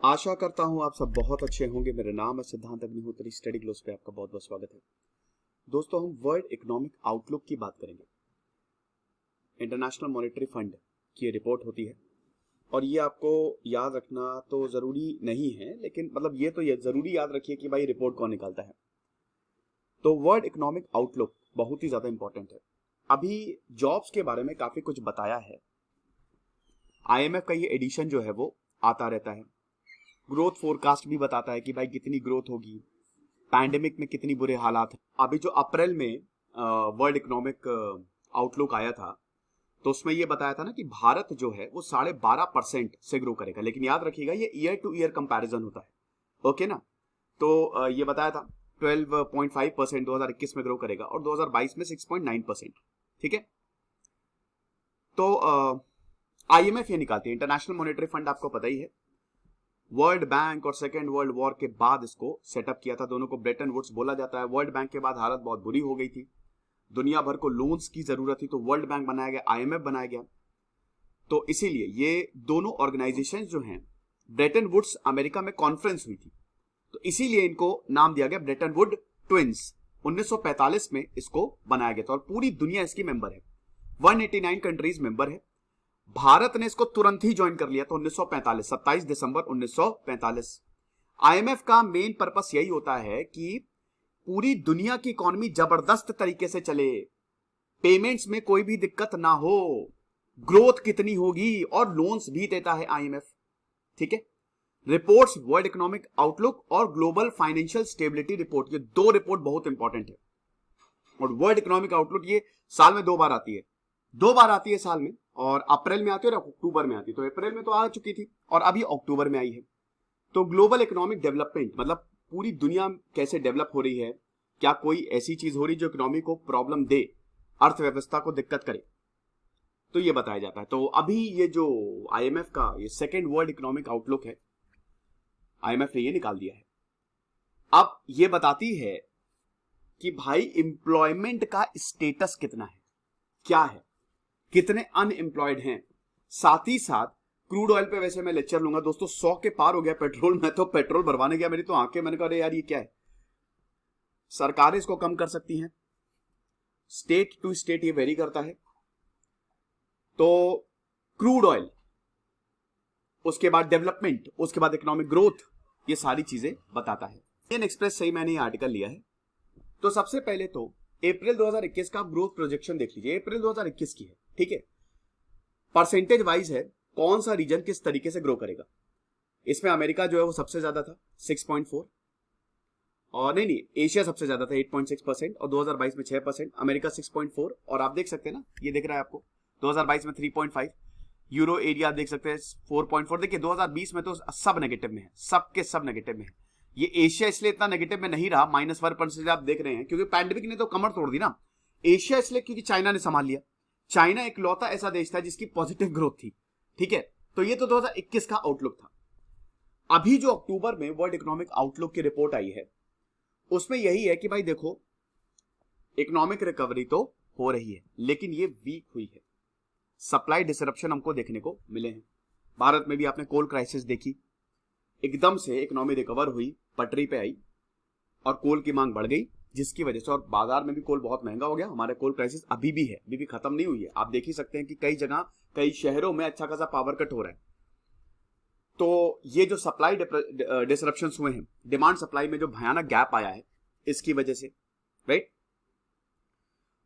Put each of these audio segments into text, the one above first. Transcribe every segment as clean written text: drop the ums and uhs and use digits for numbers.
आशा करता हूं आप सब बहुत अच्छे होंगे। मेरा नाम है सिद्धांत अग्निहोत्री। स्टडी ग्लोस पे आपका बहुत बहुत स्वागत है। दोस्तों, हम वर्ल्ड इकोनॉमिक आउटलुक की बात करेंगे। इंटरनेशनल मॉनेटरी फंड की ये रिपोर्ट होती है और ये आपको याद रखना तो जरूरी नहीं है, लेकिन ये तो ये जरूरी याद रखिए कि भाई रिपोर्ट कौन निकालता है। तो वर्ल्ड इकोनॉमिक आउटलुक बहुत ही ज्यादा इंपॉर्टेंट है। अभी जॉब्स के बारे में काफी कुछ बताया है। आईएमएफ का ये एडिशन जो है वो आता रहता है। ग्रोथ फोरकास्ट भी बताता है कि भाई कितनी ग्रोथ होगी, पैंडेमिक में कितनी बुरे हालात हैं। अभी जो अप्रैल में वर्ल्ड इकोनॉमिक आउटलुक आया था तो उसमें ये बताया था ना कि भारत जो है वो 12.5% से ग्रो करेगा, लेकिन याद रखिएगा ये ईयर टू ईयर कंपैरिजन होता है। ओके ना। तो ये बताया था 12.5% 2021 में ग्रो करेगा और 2022 में 6.9%। ठीक है। तो आईएमएफ ये निकालती है, इंटरनेशनल मॉनेटरी फंड आपको पता ही है। वर्ल्ड बैंक और सेकेंड वर्ल्ड वॉर के बाद इसको सेटअप किया था। दोनों को ब्रेटन वुड्स बोला जाता है। वर्ल्ड बैंक के बाद हालत बहुत बुरी हो गई थी, दुनिया भर को लोन्स की जरूरत थी, तो वर्ल्ड बैंक बनाया गया, आईएमएफ बनाया गया। तो इसीलिए ये दोनों ऑर्गेनाइजेशन जो हैं, ब्रेटन वुड्स अमेरिका में कॉन्फ्रेंस हुई थी, तो इसीलिए इनको नाम दिया गया ब्रेटन वुड ट्विंस। 1945 में इसको बनाया गया था और पूरी दुनिया इसकी मेंबर है। 189 कंट्रीज मेंबर है। भारत ने इसको तुरंत ही ज्वाइन कर लिया था 1945, 27 दिसंबर 1945। आईएमएफ का मेन पर्पस यही होता है कि पूरी दुनिया की इकोनॉमी जबरदस्त तरीके से चले, पेमेंट्स में कोई भी दिक्कत ना हो, ग्रोथ कितनी होगी, और लोन्स भी देता है आईएमएफ। ठीक है। रिपोर्ट्स वर्ल्ड इकोनॉमिक आउटलुक और ग्लोबल फाइनेंशियल स्टेबिलिटी रिपोर्ट, ये दो रिपोर्ट बहुत इंपॉर्टेंट है। और वर्ल्ड इकोनॉमिक आउटलुक ये साल में 2 बार आती है, 2 बार आती है साल में, और अप्रैल में आती है और अक्टूबर में आती है। तो अप्रैल में तो आ चुकी थी और अभी अक्टूबर में आई है। तो ग्लोबल इकोनॉमिक डेवलपमेंट मतलब पूरी दुनिया कैसे डेवलप हो रही है, क्या कोई ऐसी चीज हो रही जो इकोनॉमी को प्रॉब्लम दे, अर्थव्यवस्था को दिक्कत करे, तो ये बताया जाता है। तो अभी ये जो आईएमएफ का ये सेकेंड वर्ल्ड इकोनॉमिक आउटलुक है, आईएमएफ ने ये निकाल दिया है। अब ये बताती है कि भाई एम्प्लॉयमेंट का स्टेटस कितना है, क्या है, कितने अनएम्प्लॉयड हैं। साथ ही साथ क्रूड ऑयल पे वैसे मैं लेक्चर लूंगा दोस्तों। 100 के पार हो गया पेट्रोल। मैं तो पेट्रोल भरवाने गया, मेरी तो आंखें, मैंने कहा यार ये क्या है। सरकारें इसको कम कर सकती हैं, स्टेट टू स्टेट ये वेरी करता है। तो क्रूड ऑयल, उसके बाद डेवलपमेंट, उसके बाद इकोनॉमिक ग्रोथ, ये सारी चीजें बताता है। इंडियन एक्सप्रेस से ही मैंने ये आर्टिकल लिया है। तो सबसे पहले तो अप्रैल 2021 का ग्रोथ प्रोजेक्शन देख लीजिए। अप्रैल 2021 की है, ठीक है। परसेंटेज वाइज है, कौन सा रीजन किस तरीके से ग्रो करेगा। इसमें अमेरिका जो है वो सबसे ज्यादा था 6.4, और नहीं, एशिया सबसे ज्यादा था 8.6%, और 2022 में 6%, अमेरिका 6.4, और आप देख सकते हैं ना, ये दिख रहा है आपको 2022 में 3.5। यूरो एरिया देख सकते हैं 4.4। देखिए 2020 में तो सब नेगेटिव में है, सबके सब नेगेटिव में है। ये एशिया इसलिए इतना नेगेटिव में नहीं रहा, -1% आप देख रहे हैं, क्योंकि पैंडेमिक ने तो कमर तोड़ दी ना। एशिया इसलिए क्योंकि चाइना ने संभाल लिया। चाइना एक लौता ऐसा देश था जिसकी पॉजिटिव ग्रोथ थी। ठीक है। तो ये तो 2021 का आउटलुक था। अभी जो अक्टूबर में वर्ल्ड इकोनॉमिक आउटलुक की रिपोर्ट आई है, उसमें यही है कि भाई देखो, इकोनॉमिक रिकवरी तो हो रही है लेकिन ये वीक हुई है। सप्लाई डिसरप्शन हमको देखने को मिले हैं। भारत में भी आपने कोल क्राइसिस देखी, एकदम से इकोनॉमी रिकवर हुई, पटरी पे आई और कोल की मांग बढ़ गई, जिसकी वजह से, और बाजार में भी कोल बहुत महंगा हो गया। हमारे कोल क्राइसिस अभी भी है, अभी भी खत्म नहीं हुई है। आप देख ही सकते हैं कि कई जगह, कई शहरों में अच्छा खासा पावर कट हो रहा है। तो ये जो सप्लाई डिसरप्शन हुए हैं, डिमांड सप्लाई में जो भयानक गैप आया है, इसकी वजह से, राइट।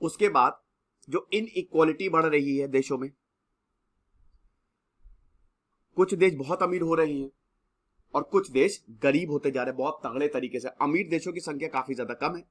उसके बाद जो इनइक्वालिटी बढ़ रही है देशों में, कुछ देश बहुत अमीर हो रहे हैं और कुछ देश गरीब होते जा रहे हैं बहुत तगड़े तरीके से। अमीर देशों की संख्या काफी ज्यादा कम है,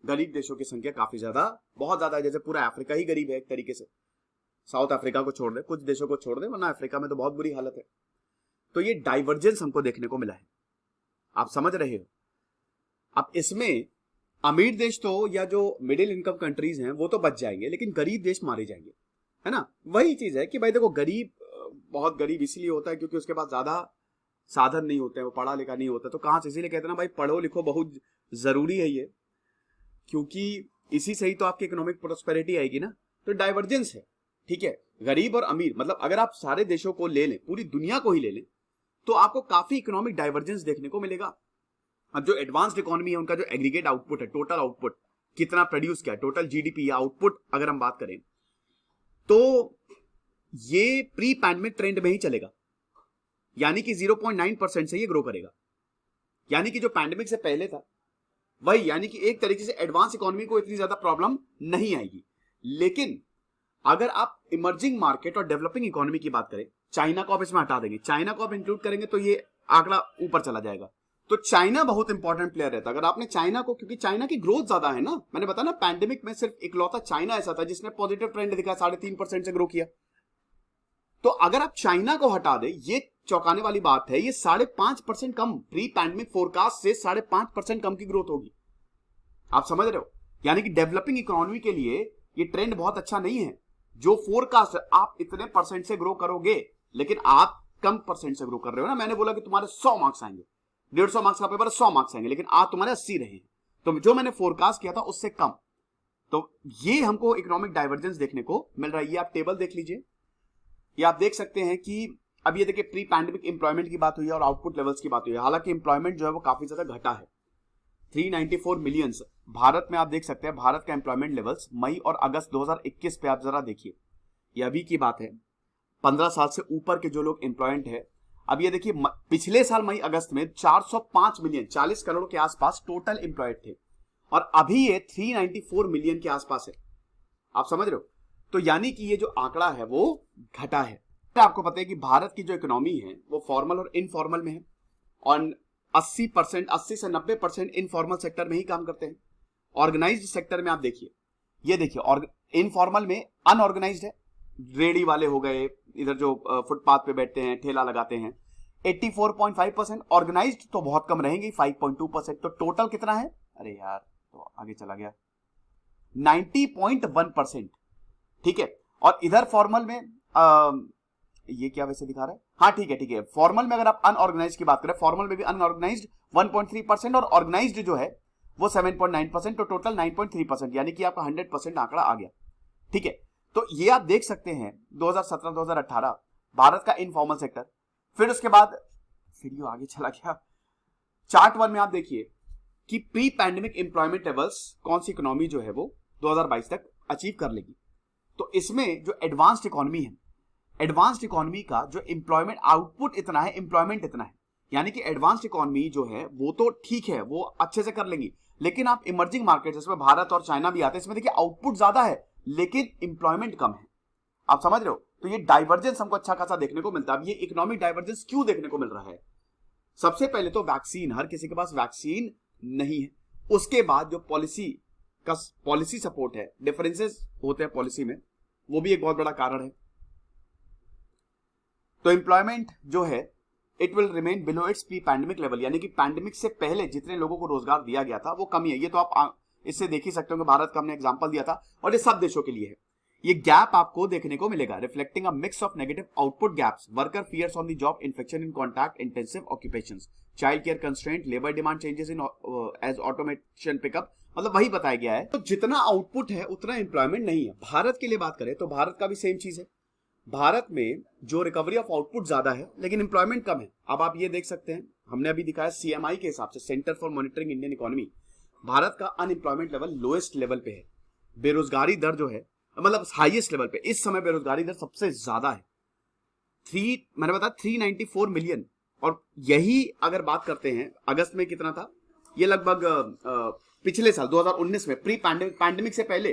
गरीब देशों की संख्या काफी ज्यादा, बहुत ज्यादा है। जैसे पूरा अफ्रीका ही गरीब है एक तरीके से, साउथ अफ्रीका को छोड़ दे, कुछ देशों को छोड़ दे, वरना अफ्रीका में तो बहुत बुरी हालत है। तो ये डाइवर्जेंस हमको देखने को मिला है, आप समझ रहे हो। अब इसमें अमीर देश तो, या जो मिडिल इनकम कंट्रीज हैं, वो तो बच जाएंगे, लेकिन गरीब देश मारे जाएंगे, है ना। वही चीज है कि भाई देखो, गरीब बहुत गरीब इसलिए होता है क्योंकि उसके पास ज्यादा साधन नहीं होते हैं, वो पढ़ा लिखा नहीं होता। तो कहां से, इसीलिए कहते हैं ना भाई, पढ़ो लिखो बहुत जरूरी है ये, क्योंकि इसी से ही तो आपकी इकोनॉमिक प्रोस्पेरिटी आएगी ना। तो डाइवर्जेंस है, ठीक है। गरीब और अमीर, मतलब अगर आप सारे देशों को ले लें, पूरी दुनिया को ही ले लें, तो आपको काफी इकोनॉमिक डाइवर्जेंस देखने को मिलेगा। अब जो एडवांस्ड इकोनॉमी है उनका जो एग्रीगेट आउटपुट है, टोटल आउटपुट कितना प्रोड्यूस किया, टोटल जीडीपी या आउटपुट अगर हम बात करें तो ये प्री पैंडेमिक ट्रेंड में ही चलेगा, यानी कि 0.9% से ये ग्रो करेगा, यानी कि जो पैंडेमिक से पहले था वही, यानी कि एक तरीके से एडवांस इकोनॉमी को इतनी ज्यादा प्रॉब्लम नहीं आएगी। लेकिन अगर आप इमर्जिंग मार्केट और डेवलपिंग इकोनॉमी की बात करें, चाइना को आप इसमें हटा देंगे, चाइना को आप इंक्लूड करेंगे तो ये आंकड़ा ऊपर चला जाएगा। तो चाइना बहुत इंपॉर्टेंट प्लेयर रहता है। अगर आपने चाइना को, क्योंकि चाइना की ग्रोथ ज्यादा है ना, मैंने बताया ना पैंडेमिक में सिर्फ इकलौता चाइना ऐसा था जिसने पॉजिटिव ट्रेंड दिखाया, 3.5% से ग्रो किया। तो अगर आप चाइना को हटा दे, ये चौंकाने वाली बात है, ये 5.5% कम, प्री पैंडेमिक फोरकास्ट से 5.5% कम की ग्रोथ होगी। आप समझ रहे हो, यानी कि डेवलपिंग इकोनॉमी के लिए ये ट्रेंड बहुत अच्छा नहीं है। जो फोरकास्ट आप इतने परसेंट से ग्रो करोगे, लेकिन आप कम परसेंट से ग्रो कर रहे हो ना। मैंने बोला कि तुम्हारे 100 मार्क्स आएंगे, 150 मार्क्स का पेपर 100 मार्क्स आएंगे, लेकिन आज तुम्हारे 80 रहे हैं। तो जो मैंने फोरकास्ट किया था उससे कम। तो ये हमको इकोनॉमिक डाइवर्जेंस देखने को मिल रहा है। ये आप टेबल देख लीजिए, ये आप देख सकते हैं कि अब ये देखिए प्री पैंडेमिक एम्प्लॉयमेंट की बात हुई है और आउटपुट लेवल्स की बात हुई है। हालांकि एम्प्लॉयमेंट जो है वो काफी ज्यादा घटा है, 394 मिलियन। भारत में आप देख सकते हैं भारत का एम्प्लॉयमेंट लेवल्स मई और अगस्त 2021 पे आप जरा देखिए, ये अभी की बात है, 15 साल से ऊपर के जो लोग एम्प्लॉयमेंट है। अब ये देखिए पिछले साल मई अगस्त में 405 मिलियन, 40 करोड़ के आसपास टोटल एम्प्लॉयड थे, और अभी ये 394 मिलियन के आसपास है। आप समझ रहे हो, तो यानी कि ये जो आंकड़ा है वो घटा है। आपको पता है कि भारत की जो इकोनॉमी है वो फॉर्मल और इनफॉर्मल में है, और 80 से 90% इनफॉर्मल सेक्टर में ही काम करते हैं। ऑर्गेनाइज्ड सेक्टर में आप देखिए, ये देखिए इनफॉर्मल में अनऑर्गेनाइज्ड है, रेडी वाले हो गए, इधर जो फुटपाथ पे बैठते हैं, ठेला लगाते हैं, 84.5%। ऑर्गेनाइज्ड तो बहुत कम रहेंगे, 5.2%। तो टोटल कितना है, अरे यार तो आगे चला गया, 90.1%। ठीक है, और इधर फॉर्मल में ये क्या वैसे दिखा रहा है, हाँ ठीक है। फॉर्मल में अगर आप अनऑर्गेनाइज्ड की बात करें, फॉर्मल में भी अनऑर्गेनाइज्ड 1.3% और ऑर्गेनाइज्ड जो है वो 7.9%। तो टोटल 9.3%, यानी कि आपका 100% आंकड़ा आ गया। ठीक है, तो ये आप देख सकते हैं 2017-2018 भारत का इनफॉर्मल सेक्टर। फिर उसके बाद फिर ये आगे चला गया। चार्ट 1 में आप देखिए कि प्री पैंडेमिक एम्प्लॉयमेंट लेवल्स कौन सी इकोनॉमी जो है वो 2022 तक अचीव कर लेगी। तो इसमें जो एडवांस्ड इकोनॉमी है, एडवांस्ड इकोनॉमी का जो एम्प्लॉयमेंट आउटपुट इतना है, एम्प्लॉयमेंट इतना है, यानी कि एडवांस्ड इकोनॉमी जो है वो तो ठीक है, वो अच्छे से कर लेंगी। लेकिन आप इमर्जिंग मार्केट जिसमें भारत और चाइना भी आते हैं, इसमें देखिए आउटपुट ज्यादा है लेकिन एम्प्लॉयमेंट कम है। आप समझ रहे हो, तो ये डाइवर्जेंस हमको अच्छा खासा देखने को मिलता है। अब ये इकोनॉमिक डाइवर्जेंस क्यों देखने को मिल रहा है? सबसे पहले तो वैक्सीन, हर किसी के पास वैक्सीन नहीं है। उसके बाद जो पॉलिसी सपोर्ट है, डिफरेंसेस होते हैं पॉलिसी में, वो भी एक बहुत बड़ा कारण है। तो एम्प्लॉयमेंट जो है it will remain below it's pre pandemic level, यानी कि पैंडेमिक से पहले जितने लोगों को रोजगार दिया गया था वो कमी है। ये तो आप इससे देख ही सकते हो कि भारत का हमने एग्जांपल दिया था, और ये सब देशों के लिए है। ये गैप आपको देखने को मिलेगा, reflecting a mix of negative output gaps, worker fears on the job, infection in contact intensive occupations, child care constraint, labour demand changes in as automation pickup, मतलब वही बताया गया है। तो जितना आउटपुट है उतना एम्प्लॉयमेंट नहीं है। भारत के लिए बात करें तो भारत का भी सेम चीज है। भारत में जो रिकवरी ऑफ आउटपुट ज्यादा है लेकिन एम्प्लॉयमेंट कम है। अब आप ये देख सकते हैं, हमने अभी दिखाया सीएमआई के हिसाब से, centre for monitoring Indian economy, Bharat का अनएम्प्लॉयमेंट लेवल लोएस्ट लेवल पे है। बेरोजगारी दर जो है मतलब हाईएस्ट लेवल पे, इस समय बेरोजगारी दर सबसे ज्यादा है, मैंने बताया 394 मिलियन। और यही अगर बात करते हैं अगस्त में कितना था, ये लगभग पिछले साल 2019 में प्री पैंडेमिक से पहले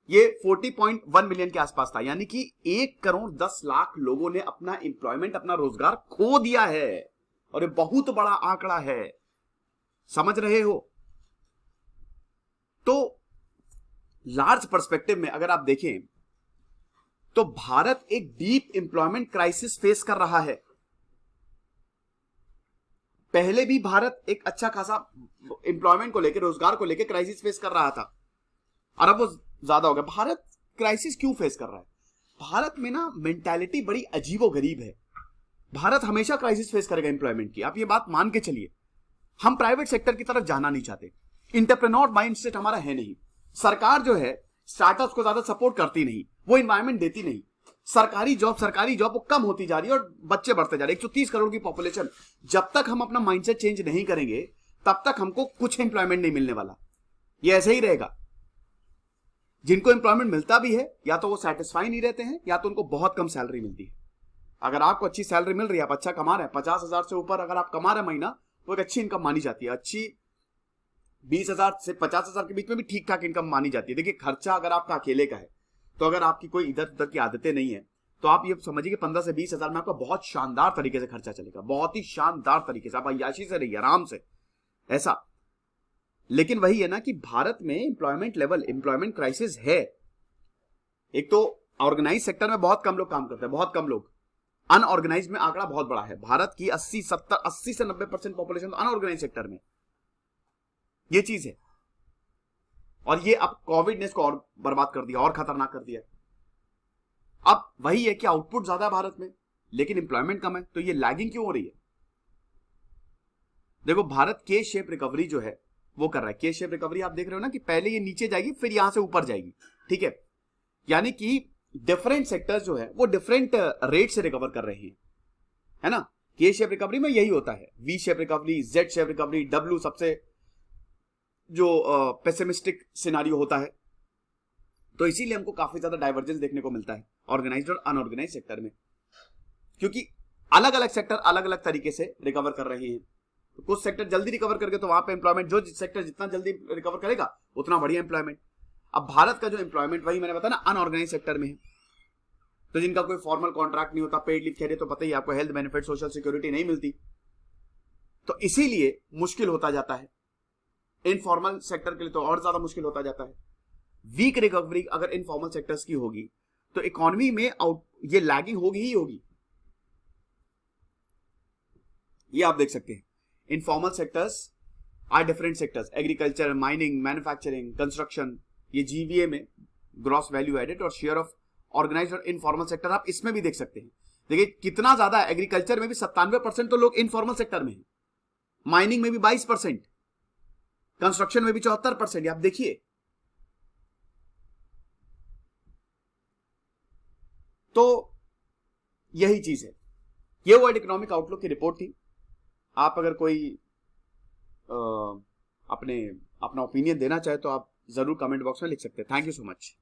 ये 40.1 मिलियन के आसपास था, यानी कि 1 करोड़ 10 लाख लोगों ने अपना एम्प्लॉयमेंट, अपना रोजगार खो दिया है, और ये बहुत बड़ा आंकड़ा है। समझ रहे हो? तो लार्ज पर्सपेक्टिव में अगर आप देखें तो भारत एक डीप एम्प्लॉयमेंट क्राइसिस फेस कर रहा है। पहले भी भारत एक अच्छा खासा एम्प्लॉयमेंट को लेकर, रोजगार को लेकर क्राइसिस फेस कर रहा था, और अब वो ज्यादा हो गया। भारत क्राइसिस क्यों फेस कर रहा है? भारत में ना मेंटालिटी बड़ी अजीबोगरीब है। भारत हमेशा क्राइसिस फेस करेगा एम्प्लॉयमेंट की, आप ये बात मान के चलिए। हम प्राइवेट सेक्टर की तरफ जाना नहीं चाहते, इंटरप्रेन्योर माइंडसेट हमारा है नहीं। सरकार जो है स्टार्टअप्स को ज्यादा सपोर्ट करती नहीं, वो इन्वायरमेंट देती नहीं। सरकारी जॉब वो कम होती जा रही है और बच्चे बढ़ते जा रहे हैं। 130 करोड़ की पॉपुलेशन, जब तक हम अपना माइंडसेट चेंज नहीं करेंगे तब तक हमको कुछ एम्प्लॉयमेंट नहीं मिलने वाला। ये ऐसे ही रहेगा। जिनको एम्प्लॉयमेंट मिलता भी है या तो वो सेटिस्फाई नहीं रहते हैं या तो उनको बहुत कम सैलरी मिलती है। अगर आपको अच्छी सैलरी मिल रही है, आप अच्छा कमा रहे हैं, 50,000 से ऊपर अगर आप कमा रहे हैं महीना, तो एक अच्छी इनकम मानी जाती है। अच्छी 20,000 से 50,000 के बीच में भी ठीक ठाक इनकम मानी जाती है। देखिए खर्चा अगर आपका अकेले का है, तो अगर आपकी कोई इधर उधर की आदतें नहीं है, तो आप ये समझिए कि 15 से 20,000 में आपका बहुत शानदार तरीके से खर्चा चलेगा, बहुत ही शानदार तरीके से। आप अय्याशी से रहिए, आराम से, ऐसा। लेकिन वही है ना कि भारत में एम्प्लॉयमेंट लेवल, एम्प्लॉयमेंट क्राइसिस है। एक तो ऑर्गेनाइज सेक्टर में बहुत कम लोग काम करते हैं, बहुत कम लोग। अनऑर्गेनाइज में आंकड़ा बहुत बड़ा है। भारत की 80 से 90% पॉपुलेशन तो अनऑर्गेनाइज सेक्टर में, ये चीज है। और ये अब कोविड ने इसको और बर्बाद कर दिया, और खतरनाक कर दिया। अब वही है कि आउटपुट ज्यादा है भारत में लेकिन एम्प्लॉयमेंट कम है, तो ये लैगिंग क्यों हो रही है? देखो भारत के शेप रिकवरी जो है वो कर रहा है। के शेप रिकवरी आप देख रहे हो ना कि पहले ये नीचे जाएगी फिर यहां से ऊपर जाएगी, ठीक है। यानी कि डिफरेंट सेक्टर्स जो है वो डिफरेंट रेट से रिकवर कर रहे हैं, है ना। के शेप रिकवरी में यही होता है, V shape recovery, Z shape recovery, W सबसे जो पेसिमिस्टिक सिनारियो होता है। तो इसीलिए हमको काफी ज्यादा डाइवर्जेंस देखने को मिलता है ऑर्गेनाइज्ड और अनऑर्गेनाइज्ड सेक्टर में, क्योंकि अलग अलग सेक्टर अलग अलग तरीके से रिकवर कर रहे हैं। तो कुछ सेक्टर जल्दी रिकवर करके तो वहां पे एम्प्लॉयमेंट, जो सेक्टर जितना जल्दी रिकवर करेगा उतना बढ़िया एम्प्लॉयमेंट। अब भारत का जो एम्प्लॉयमेंट, वही मैंने बताया ना, अनऑर्गेनाइज सेक्टर में है। तो जिनका कोई फॉर्मल कॉन्ट्रैक्ट नहीं होता, पेड लीव कह रहे, तो पता ही आपको हेल्थ बेनिफिट, सोशल सिक्योरिटी नहीं मिलती, तो इसीलिए मुश्किल होता जाता है। इनफॉर्मल सेक्टर के लिए तो और ज्यादा मुश्किल होता जाता है। वीक रिकवरी अगर इनफॉर्मल सेक्टर्स की होगी तो इकोनॉमी में ये लैगिंग होगी ही होगी। ये आप देख सकते हैं, informal sectors are different sectors, agriculture, mining, manufacturing, construction, ये जीवीए में ग्रॉस वैल्यू एडेड, और शेयर ऑफ ऑर्गेनाइज्ड और इनफॉर्मल सेक्टर आप इसमें भी देख सकते हैं। देखिए कितना ज्यादा है, एग्रीकल्चर में भी 97% तो लोग इनफॉर्मल सेक्टर में है, माइनिंग में भी 22%, कंस्ट्रक्शन में भी 74%। आप देखिए, तो यही चीज है। ये वर्ल्ड इकोनॉमिक आउटलुक की रिपोर्ट थी। आप अगर कोई अपना ओपिनियन देना चाहे तो आप जरूर कमेंट बॉक्स में लिख सकते हैं। Thank you so much.